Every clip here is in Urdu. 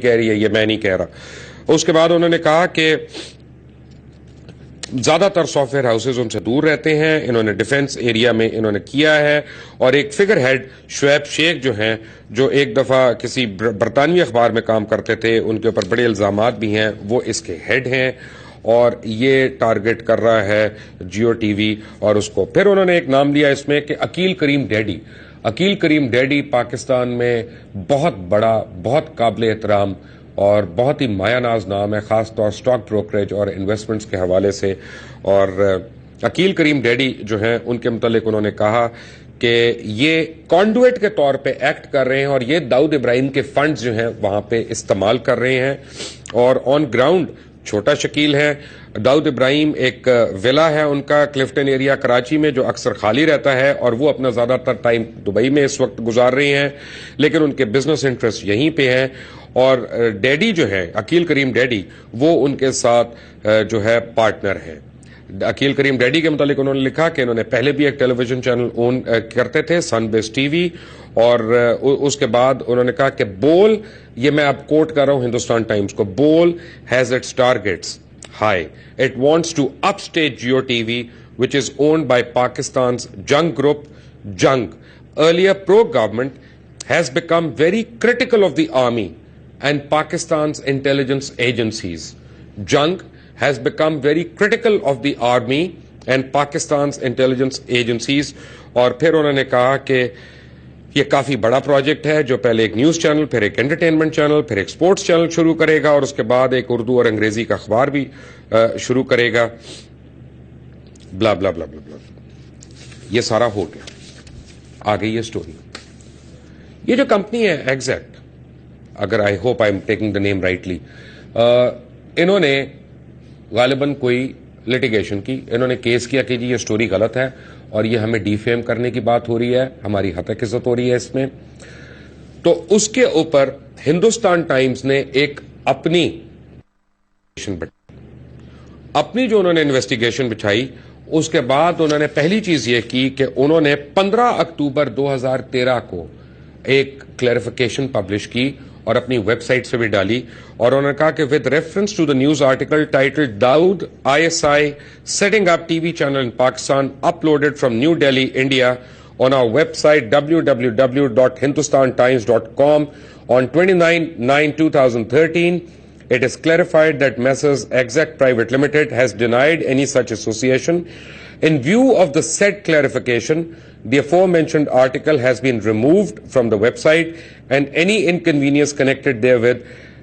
کہہ رہی ہے، یہ میں نہیں کہہ رہا۔ اس کے بعد انہوں نے کہا کہ زیادہ تر سافٹ ویئر ہاؤسز ان سے دور رہتے ہیں، انہوں نے ڈیفنس ایریا میں انہوں نے کیا ہے، اور ایک فگر ہیڈ شعیب شیخ جو ہیں، جو ایک دفعہ کسی برطانوی اخبار میں کام کرتے تھے، ان کے اوپر بڑے الزامات بھی ہیں، وہ اس کے ہیڈ ہیں، اور یہ ٹارگٹ کر رہا ہے جیو ٹی وی اور اس کو۔ پھر انہوں نے ایک نام لیا اس میں کہ عقیل کریم ڈیڈی۔ عقیل کریم ڈیڈی پاکستان میں بہت بڑا، بہت قابل احترام اور بہت ہی مایہ ناز نام ہے، خاص طور سٹاک بروکریج اور انویسٹمنٹس کے حوالے سے۔ اور عقیل کریم ڈیڈی جو ہیں، ان کے متعلق انہوں نے کہا کہ یہ کانڈویٹ کے طور پہ ایکٹ کر رہے ہیں، اور یہ داؤد ابراہیم کے فنڈز جو ہیں وہاں پہ استعمال کر رہے ہیں، اور آن گراؤنڈ چھوٹا شکیل ہے۔ داؤد ابراہیم ایک ولا ہے ان کا کلفٹن ایریا کراچی میں، جو اکثر خالی رہتا ہے، اور وہ اپنا زیادہ تر ٹائم دبئی میں اس وقت گزار رہے ہیں، لیکن ان کے بزنس انٹرسٹ یہیں پہ ہیں۔ اور ڈیڈی جو ہے، عقیل کریم ڈیڈی، وہ ان کے ساتھ جو ہے پارٹنر ہیں۔ عقیل کریم ڈیڈی کے متعلق انہوں نے لکھا کہ انہوں نے پہلے بھی ایک ٹیلی ویژن چینل اون کرتے تھے، سن بیس ٹی وی، اور اس کے بعد انہوں نے کہا کہ بول، یہ میں اب کوٹ کر رہا ہوں ہندوستان ٹائمز کو، Bol has its targets high, it wants to upstage Geo T V which is owned by Pakistan's Jung Group, Jung. Earlier pro-government has become very critical of the army and Pakistan's intelligence agencies. Jung has become very critical of the army and Pakistan's intelligence agencies. اور پھر انہوں نے کہا کہ یہ کافی بڑا پروجیکٹ ہے، جو پہلے ایک نیوز چینل، پھر ایک انٹرٹینمنٹ چینل، پھر ایک سپورٹس چینل شروع کرے گا، اور اس کے بعد ایک اردو اور انگریزی کا اخبار بھی شروع کرے گا، بلا بلا بلا بلا بلا۔ یہ سارا ہو گیا، آ گئی یہ سٹوری۔ یہ جو کمپنی ہے ایگزیکٹ، اگر I hope I am taking the name rightly, انہوں نے غالباً کوئی لٹیگیشن کی، انہوں نے کیس کیا کہ جی یہ سٹوری غلط ہے اور یہ ہمیں ڈی فیم کرنے کی بات ہو رہی ہے، ہماری ہتک عزت ہو رہی ہے اس میں۔ تو اس کے اوپر ہندوستان ٹائمز نے ایک اپنی جو انہوں نے انویسٹیگیشن بچھائی، اس کے بعد انہوں نے پہلی چیز یہ کی کہ انہوں نے 15 اکتوبر 2013 کو ایک کلیریفیکیشن پبلش کی اور اپنی ویب سائٹ سے بھی ڈالی، اور انہوں نے کہا کہ with reference to the news article titled Dawood ISI setting up TV channel in Pakistan uploaded from New Delhi, India on our website www.hindustantimes.com on 29/9/2013. It is clarified that Messrs. Exec Private Limited has denied any such association. In view of the said clarification, the aforementioned article has been removed from the website and any inconvenience connected therewith,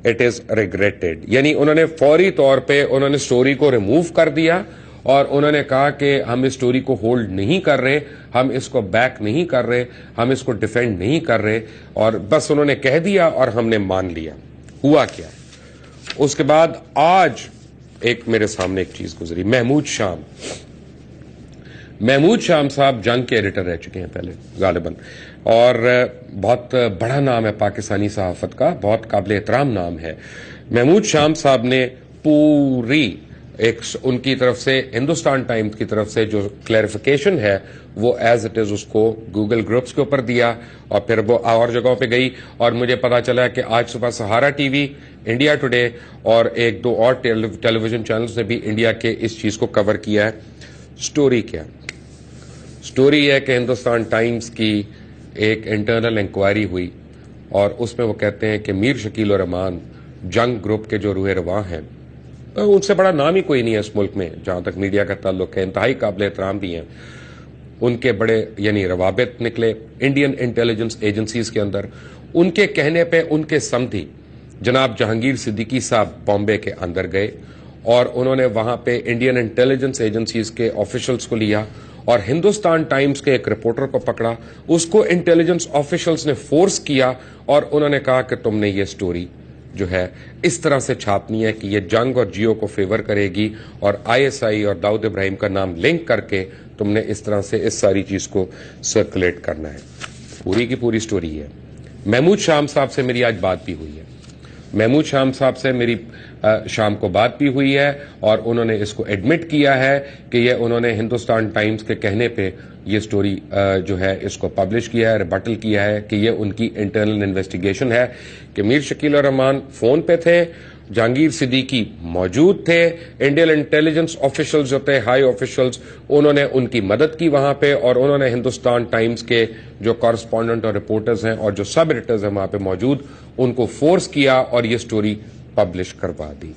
it is regretted. یعنی انہوں نے فوری طور پہ انہوں نے سٹوری کو ریموو کر دیا، اور انہوں نے کہا کہ ہم اس سٹوری کو ہولڈ نہیں کر رہے، ہم اس کو بیک نہیں کر رہے، ہم اس کو ڈیفینڈ نہیں کر رہے، اور بس انہوں نے کہہ دیا اور ہم نے مان لیا۔ ہوا کیا؟ اس کے بعد آج ایک میرے سامنے ایک چیز گزری، محمود شام صاحب جنگ کے ایڈیٹر رہ چکے ہیں پہلے غالباً، اور بہت بڑا نام ہے پاکستانی صحافت کا، بہت قابل احترام نام ہے۔ محمود شام صاحب نے پوری ایک ان کی طرف سے، ہندوستان ٹائمز کی طرف سے جو کلیریفیکیشن ہے، وہ ایز اٹ از اس کو گوگل گروپس کے اوپر دیا، اور پھر وہ اور جگہوں پہ گئی، اور مجھے پتا چلا کہ آج صبح سہارا ٹی وی، انڈیا ٹوڈے اور ایک دو اور ٹیلی ویژن چینلز نے بھی انڈیا کے اس چیز کو کور کیا ہے۔ سٹوری کیا؟ سٹوری ہے کہ ہندوستان ٹائمز کی ایک انٹرنل انکوائری ہوئی، اور اس میں وہ کہتے ہیں کہ میر شکیل الرحمان جنگ گروپ کے جو روح رواں ہیں، ان سے بڑا نام ہی کوئی نہیں ہے اس ملک میں جہاں تک میڈیا کا تعلق ہے، انتہائی قابل احترام بھی ہیں، ان کے بڑے یعنی روابط نکلے انڈین انٹیلیجنس ایجنسیز کے اندر۔ ان کے کہنے پہ ان کے سمدھی جناب جہانگیر صدیقی صاحب بامبے کے اندر گئے، اور انہوں نے وہاں پہ انڈین انٹیلیجنس ایجنسیز کے آفیشلز کو لیا، اور ہندوستان ٹائمز کے ایک رپورٹر کو پکڑا، اس کو انٹیلیجنس آفیشلز نے فورس کیا، اور انہوں نے کہا کہ تم نے یہ سٹوری جو ہے اس طرح سے چھاپنی ہے کہ یہ جنگ اور جیو کو فیور کرے گی، اور ISI اور داؤد ابراہیم کا نام لنک کر کے تم نے اس طرح سے اس ساری چیز کو سرکولیٹ کرنا ہے۔ پوری کی پوری سٹوری ہے۔ محمود شام صاحب سے میری آج بات بھی ہوئی ہے، محمود شام صاحب سے میری شام کو بات بھی ہوئی ہے اور انہوں نے اس کو ایڈمٹ کیا ہے کہ یہ انہوں نے ہندوستان ٹائمز کے کہنے پہ یہ سٹوری جو ہے اس کو پبلش کیا ہے, ریبٹل کیا ہے کہ یہ ان کی انٹرنل انویسٹیگیشن ہے کہ میر شکیل الرحمان فون پہ تھے, جہانگیر صدیقی موجود تھے, انڈین انٹیلیجنس آفیشلز جو تھے, ہائی آفیشلز, انہوں نے ان کی مدد کی وہاں پہ, اور انہوں نے ہندوستان ٹائمز کے جو کارسپونڈنٹ اور رپورٹرز ہیں اور جو سب ایڈیٹرز ہیں وہاں پہ موجود, ان کو فورس کیا اور یہ سٹوری پبلش کروا دی.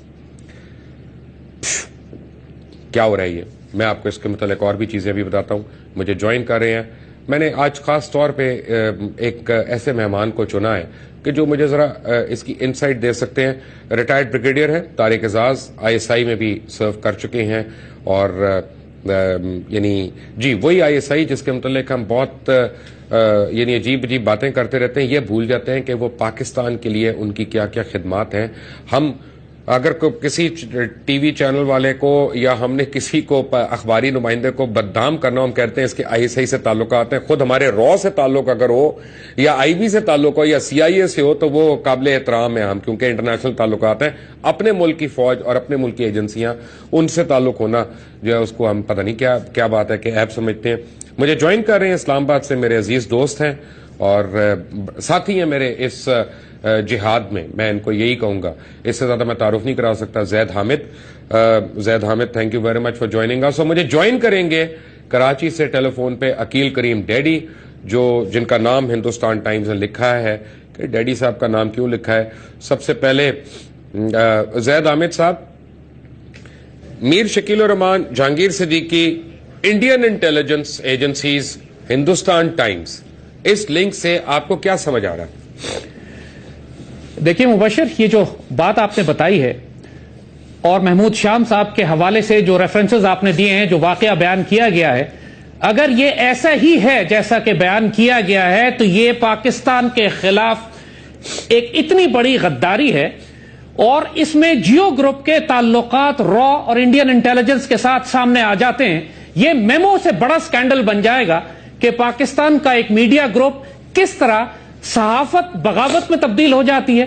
کیا ہو رہا ہے یہ, میں آپ کو اس کے متعلق اور بھی چیزیں بھی بتاتا ہوں. مجھے جوائن کر رہے ہیں, میں نے آج خاص طور پہ ایک ایسے مہمان کو چنا ہے کہ جو مجھے ذرا اس کی انسائٹ دے سکتے ہیں. ریٹائرڈ بریگیڈیئر ہیں طارق اعزاز, ISI میں بھی سرو کر چکے ہیں, اور یعنی جی وہی ISI جس کے متعلق ہم بہت یعنی عجیب عجیب باتیں کرتے رہتے ہیں, یہ بھول جاتے ہیں کہ وہ پاکستان کے لیے ان کی کیا کیا خدمات ہیں. ہم اگر کسی ٹی وی چینل والے کو یا ہم نے کسی کو اخباری نمائندے کو بدنام کرنا, ہم کہتے ہیں اس کے ISI سے تعلقات ہیں. خود ہمارے رو سے تعلق اگر ہو یا IB سے تعلق ہو یا CIA سے ہو تو وہ قابل احترام ہے ہم, کیونکہ انٹرنیشنل تعلقات ہیں. اپنے ملک کی فوج اور اپنے ملک کی ایجنسیاں, ان سے تعلق ہونا جو ہے اس کو ہم پتہ نہیں کیا بات ہے کہ عیب سمجھتے ہیں. مجھے جوائن کر رہے ہیں اسلام آباد سے میرے عزیز دوست ہیں اور ساتھی ہیں میرے اس جہاد میں ان کو یہی کہوں گا, اس سے زیادہ میں تعارف نہیں کرا سکتا. Zaid Hamid, thank you very much for joining us. مجھے جوائن کریں گے کراچی سے ٹیلی فون پہ عقیل کریم ڈیڈی, جن کا نام ہندوستان ٹائمز نے لکھا ہے. کہ ڈیڈی صاحب کا نام کیوں لکھا ہے؟ سب سے پہلے زید حامد صاحب, Mir Shakeel ur-Rahman, Jahangir Siddiqui, Indian intelligence agencies, Hindustan Times, اس لنک سے آپ کو کیا سمجھ آ رہا ہے؟ دیکھیے مبشر, یہ جو بات آپ نے بتائی ہے اور محمود شام صاحب کے حوالے سے جو ریفرنسز آپ نے دیے ہیں, جو واقعہ بیان کیا گیا ہے, اگر یہ ایسا ہی ہے جیسا کہ بیان کیا گیا ہے تو یہ پاکستان کے خلاف ایک اتنی بڑی غداری ہے, اور اس میں جیو گروپ کے تعلقات را اور انڈین انٹیلیجنس کے ساتھ سامنے آ جاتے ہیں. یہ میمو سے بڑا سکینڈل بن جائے گا کہ پاکستان کا ایک میڈیا گروپ کس طرح صحافت بغاوت میں تبدیل ہو جاتی ہے,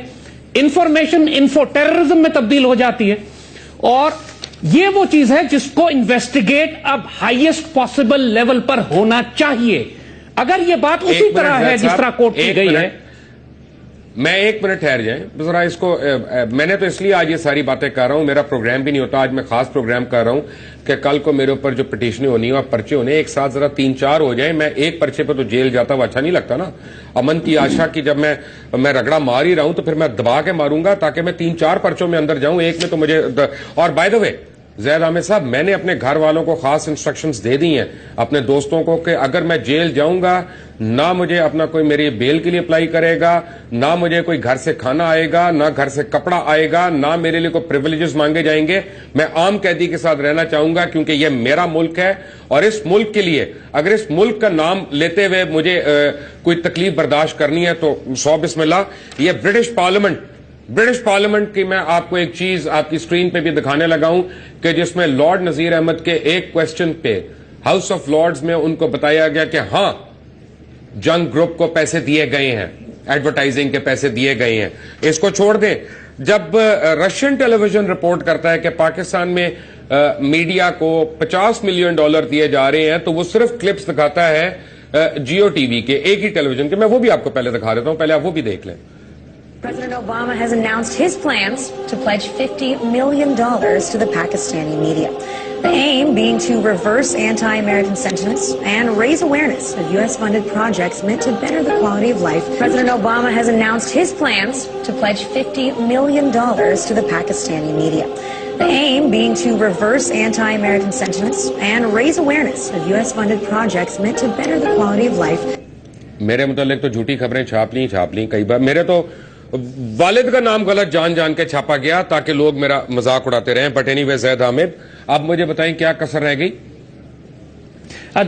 انفارمیشن انفو ٹیررزم میں تبدیل ہو جاتی ہے. اور یہ وہ چیز ہے جس کو انویسٹیگیٹ اب ہائیسٹ پاسبل لیول پر ہونا چاہیے. اگر یہ بات اسی طرح ہے جس طرح کوٹ کی گئی ہے. میں ایک منٹ ٹھہر جائیں ذرا, اس کو میں نے تو اس لیے آج یہ ساری باتیں کر رہا ہوں, میرا پروگرام بھی نہیں ہوتا, آج میں خاص پروگرام کر رہا ہوں کہ کل کو میرے اوپر جو پٹیشنیں ہونی ہیں اور پرچے ہونے ایک ساتھ ذرا 3-4 ہو جائیں. میں ایک پرچے پہ تو جیل جاتا ہوں, اچھا نہیں لگتا نا. امن کی آشا کی جب میں رگڑا مار ہی رہا ہوں تو پھر میں دبا کے ماروں گا تاکہ میں 3-4 پرچوں میں اندر جاؤں, ایک میں تو مجھے. اور بائی دا وے زید حامد صاحب, میں نے اپنے گھر والوں کو خاص انسٹرکشنز دے دی ہیں, اپنے دوستوں کو, کہ اگر میں جیل جاؤں گا نہ مجھے اپنا کوئی میری بیل کے لیے اپلائی کرے گا, نہ مجھے کوئی گھر سے کھانا آئے گا, نہ گھر سے کپڑا آئے گا, نہ میرے لیے کوئی پریویلیجز مانگے جائیں گے. میں عام قیدی کے ساتھ رہنا چاہوں گا کیونکہ یہ میرا ملک ہے, اور اس ملک کے لیے اگر اس ملک کا نام لیتے ہوئے مجھے کوئی تکلیف برداشت کرنی ہے تو 100 بسم اللہ. یہ برٹش پارلیمنٹ کی میں آپ کو ایک چیز آپ کی سکرین پہ بھی دکھانے لگا ہوں کہ جس میں لارڈ نذیر احمد کے ایک کوسچن پہ ہاؤس آف لارڈز میں ان کو بتایا گیا کہ ہاں جنگ گروپ کو پیسے دیے گئے ہیں, ایڈورٹائزنگ کے پیسے دیے گئے ہیں. اس کو چھوڑ دیں, جب رشین ٹیلی ویژن رپورٹ کرتا ہے کہ پاکستان میں میڈیا کو $50 ملین دیے جا رہے ہیں تو وہ صرف کلپس دکھاتا ہے جیو ٹی وی کے ایک ہی ٹیلی ویژن کے. میں وہ بھی آپ کو پہلے دکھا دیتا ہوں, پہلے آپ وہ بھی دیکھ لیں. President Obama has announced his plans to pledge $50 million to the Pakistani media. The aim being to reverse anti-American sentiments and raise awareness of U.S.-funded projects meant to better the quality of life. President Obama has announced his plans to pledge $50 million to the Pakistani media. The aim being to reverse anti-American sentiments and raise awareness of U.S.-funded projects meant to better the quality of life. میرے متعلق تو جھوٹی خبریں چھاپ لیں کئی بار. میرے تو والد کا نام غلط جان کے چھاپا گیا تاکہ لوگ میرا مذاق اڑاتے رہیں. بٹ اینی وے زید حامد, اب مجھے بتائیں کیا کسر رہ گئی؟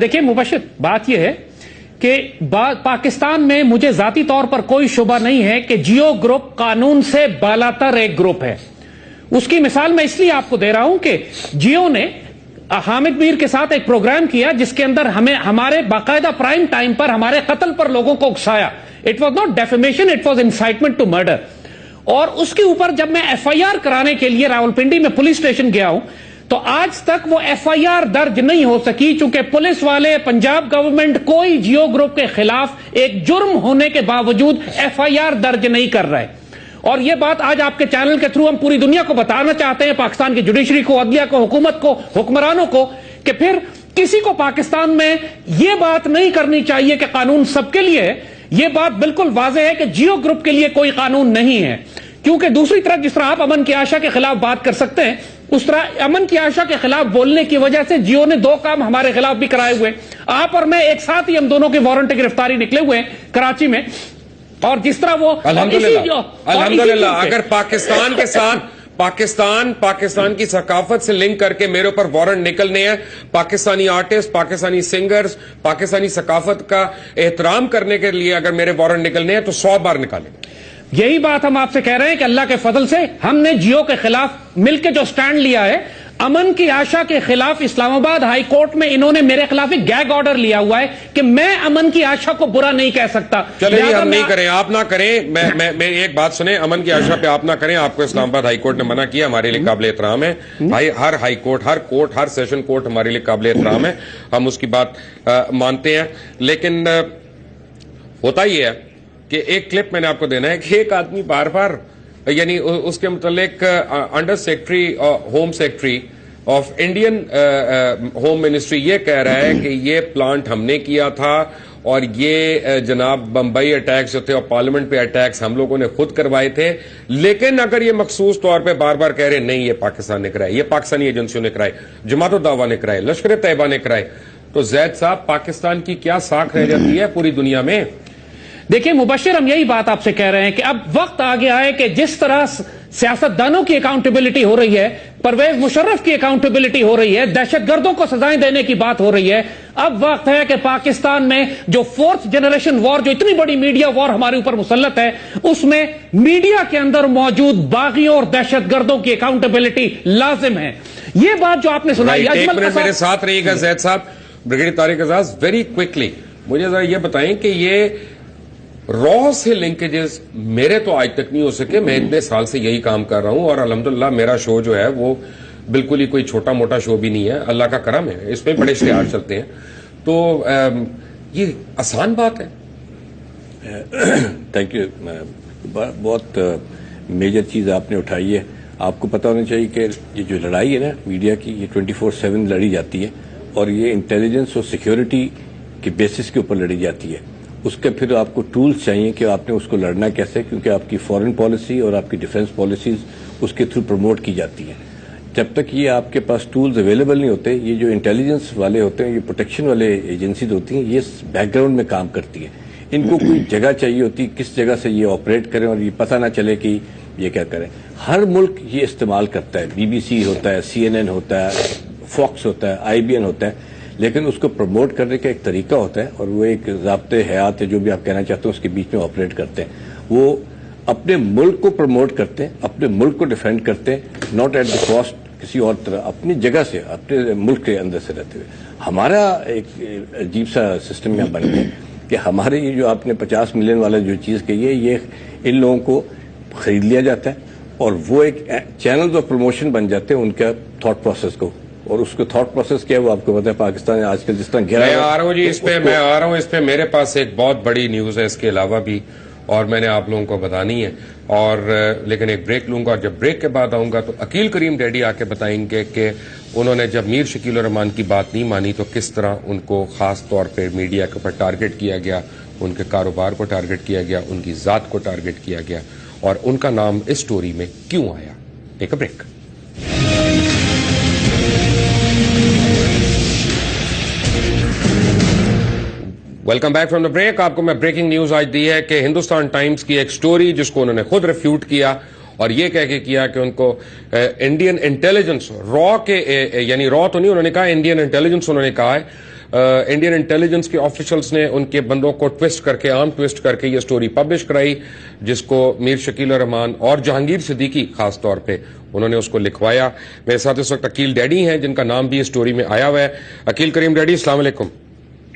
دیکھیں مبشر, بات یہ ہے کہ پاکستان میں مجھے ذاتی طور پر کوئی شبہ نہیں ہے کہ جیو گروپ قانون سے بالاتر ایک گروپ ہے. اس کی مثال میں اس لیے آپ کو دے رہا ہوں کہ جیو نے حامد میر کے ساتھ ایک پروگرام کیا جس کے اندر ہمارے باقاعدہ پرائم ٹائم پر ہمارے قتل پر لوگوں کو اکسایا. It was not defamation, it was incitement to murder. اور اس کے اوپر جب میں ایف آئی آر کرانے کے لیے راولپنڈی میں پولیس اسٹیشن گیا ہوں تو آج تک وہ ایف آئی آر درج نہیں ہو سکی، چونکہ پولیس والے، پنجاب گورنمنٹ کوئی جیو گروپ کے خلاف ایک جرم ہونے کے باوجود ایف آئی آر درج نہیں کر رہے. اور یہ بات آج آپ کے چینل کے تھرو ہم پوری دنیا کو بتانا چاہتے ہیں، پاکستان کی جوڈیشری کو، عدلیہ کو، حکومت کو، حکمرانوں کو، کہ پھر کسی کو پاکستان میں یہ بات نہیں کرنی چاہیے کہ قانون سب کے لیے ہے. یہ بات بالکل واضح ہے کہ جیو گروپ کے لیے کوئی قانون نہیں ہے، کیونکہ دوسری طرف جس طرح آپ امن کی آشا کے خلاف بات کر سکتے ہیں، اس طرح امن کی آشا کے خلاف بولنے کی وجہ سے جیو نے 2 کام ہمارے خلاف بھی کرائے ہوئے. آپ اور میں ایک ساتھ ہی ہم دونوں کے وارنٹ گرفتاری نکلے ہوئے ہیں کراچی میں، اور جس طرح وہ الحمدللہ اگر پاکستان کے ساتھ پاکستان کی ثقافت سے لنک کر کے میرے اوپر وارنٹ نکلنے ہیں، پاکستانی آرٹسٹ، پاکستانی سنگرز، پاکستانی ثقافت کا احترام کرنے کے لیے اگر میرے وارنٹ نکلنے ہیں تو 100 بار نکالیں. یہی بات ہم آپ سے کہہ رہے ہیں کہ اللہ کے فضل سے ہم نے جیو کے خلاف مل کے جو سٹینڈ لیا ہے، امن کی آشا کے خلاف اسلام آباد ہائی کورٹ میں انہوں نے میرے خلاف ایک گیگ آرڈر لیا ہوا ہے کہ میں امن کی آشا کو برا نہیں کہہ سکتا. چلیں ہم نہیں کریں، آپ نہ کریں. میں ایک بات سنیں، امن کی آشا پہ آپ نہ کریں. آپ کو اسلام آباد ہائی کورٹ نے منع کیا، ہمارے لیے قابل احترام ہے. ہر ہائی کورٹ، ہر سیشن کورٹ ہمارے لیے قابل احترام ہے، ہم اس کی بات مانتے ہیں. لیکن ہوتا ہی ہے کہ ایک کلپ میں نے آپ کو دینا ہے کہ ایک آدمی بار بار، یعنی اس کے متعلق under secretary home secretary of Indian home ministry یہ کہہ رہا ہے کہ یہ پلانٹ ہم نے کیا تھا اور یہ جناب بمبئی اٹیکس جو تھے اور پارلیمنٹ پہ اٹیکس ہم لوگوں نے خود کروائے تھے. لیکن اگر یہ مخصوص طور پہ بار بار کہہ رہے نہیں یہ پاکستان نے کرائے، یہ پاکستانی ایجنسیوں نے کرائے، جماعت الدعوہ نے کرائے، لشکر طیبہ نے کرائے، تو زید صاحب پاکستان کی کیا ساکھ رہ جاتی ہے پوری دنیا میں؟ دیکھیں مبشر، ہم یہی بات آپ سے کہہ رہے ہیں کہ اب وقت آ گیا ہے کہ جس طرح سیاستدانوں کی اکاؤنٹیبلٹی ہو رہی ہے، پرویز مشرف کی اکاؤنٹیبلٹی ہو رہی ہے، دہشت گردوں کو سزائیں دینے کی بات ہو رہی ہے، اب وقت ہے کہ پاکستان میں جو 4th جنریشن وار، جو اتنی بڑی میڈیا وار ہمارے اوپر مسلط ہے، اس میں میڈیا کے اندر موجود باغیوں اور دہشت گردوں کی اکاؤنٹیبلٹی لازم ہے. یہ بات جو آپ نے سنائی، میرے ساتھ رہیے گا زید صاحب. بریگیڈیئر طارق اعزاز، ویری کوئکلی مجھے ذرا یہ بتائیں کہ یہ را سے لنکیجز میرے تو آج تک نہیں ہو سکے. میں اتنے سال سے یہی کام کر رہا ہوں اور الحمدللہ میرا شو جو ہے وہ بالکل ہی کوئی چھوٹا موٹا شو بھی نہیں ہے، اللہ کا کرم ہے، اس میں بڑے اشتہار چلتے ہیں. تو یہ آسان بات ہے. Thank you. بہت میجر چیز آپ نے اٹھائی ہے. آپ کو پتہ ہونا چاہیے کہ یہ جو لڑائی ہے نا میڈیا کی، یہ 24/7 لڑی جاتی ہے اور یہ انٹیلیجنس اور سیکیورٹی کے بیسس کے اوپر لڑی جاتی ہے. اس کے پھر آپ کو ٹولز چاہیے کہ آپ نے اس کو لڑنا کیسے، کیونکہ آپ کی فورن پالیسی اور آپ کی ڈیفنس پالیسیز اس کے تھرو پروموٹ کی جاتی ہیں. جب تک یہ آپ کے پاس ٹولز اویلیبل نہیں ہوتے، یہ جو انٹیلیجنس والے ہوتے ہیں، یہ پروٹیکشن والے ایجنسیز ہوتی ہیں، یہ بیک گراؤنڈ میں کام کرتی ہیں. ان کو کوئی جگہ چاہیے ہوتی، کس جگہ سے یہ آپریٹ کریں اور یہ پتہ نہ چلے کہ یہ کیا کریں. ہر ملک یہ استعمال کرتا ہے، BBC ہوتا ہے، CNN ہوتا ہے، فاکس ہوتا ہے، IBN ہوتا ہے، لیکن اس کو پروموٹ کرنے کا ایک طریقہ ہوتا ہے اور وہ ایک ضابطۂ حیات ہے جو بھی آپ کہنا چاہتے ہیں اس کے بیچ میں آپریٹ کرتے ہیں. وہ اپنے ملک کو پروموٹ کرتے ہیں، اپنے ملک کو ڈیفینڈ کرتے ہیں، ناٹ ایٹ دی کاسٹ کسی اور طرح، اپنی جگہ سے، اپنے ملک کے اندر سے رہتے ہوئے. ہمارا ایک عجیب سا سسٹم یہاں بن گیا کہ ہمارے یہ جو آپ نے 50 ملین والا جو چیز کہی ہے، یہ ان لوگوں کو خرید لیا جاتا ہے اور وہ ایک چینل آف پروموشن بن جاتے ہیں ان کا تھاٹ پروسیس کو. اور اس کو تھاٹ پروسیس کیا ہے وہ آپ کو پتا ہے. پاکستان آج کل جس طرح میں آ رہا ہوں جی اس پہ میرے پاس ایک بہت بڑی نیوز ہے اس کے علاوہ بھی، اور میں نے آپ لوگوں کو بتانی ہے. اور لیکن ایک بریک لوں گا اور جب بریک کے بعد آؤں گا تو عقیل کریم ڈیڈی آ کے بتائیں گے کہ انہوں نے جب میر شکیل الرحمان کی بات نہیں مانی تو کس طرح ان کو خاص طور پہ میڈیا کے اوپر ٹارگٹ کیا گیا، ان کے کاروبار کو ٹارگٹ کیا گیا، ان کی ذات کو ٹارگٹ کیا گیا اور ان کا نام اس سٹوری میں کیوں آیا. Take a break. Welcome back from the break. آپ کو میں بریکنگ نیوز آج دی ہے کہ ہندوستان ٹائمز کی ایک سٹوری جس کو انہوں نے خود ریفیوٹ کیا اور یہ کہہ کے کیا کہ ان کو انڈین انٹیلیجنس را کے، یعنی را تو نہیں انہوں نے کہا، انڈین انٹیلیجنس انہوں نے کہا ہے، انڈین انٹیلیجنس کے آفیشلز نے ان کے بندوں کو ٹویسٹ کر کے، عام ٹویسٹ کر کے یہ سٹوری پبلش کرائی جس کو میر شکیل الرحمان اور جہانگیر صدیقی خاص طور پہ انہوں نے اس کو لکھوایا. میرے ساتھ اس وقت عقیل ڈیڈی ہیں جن کا نام بھی اس سٹوری میں آیا ہوا ہے. عقیل کریم ڈیڈی، السلام علیکم.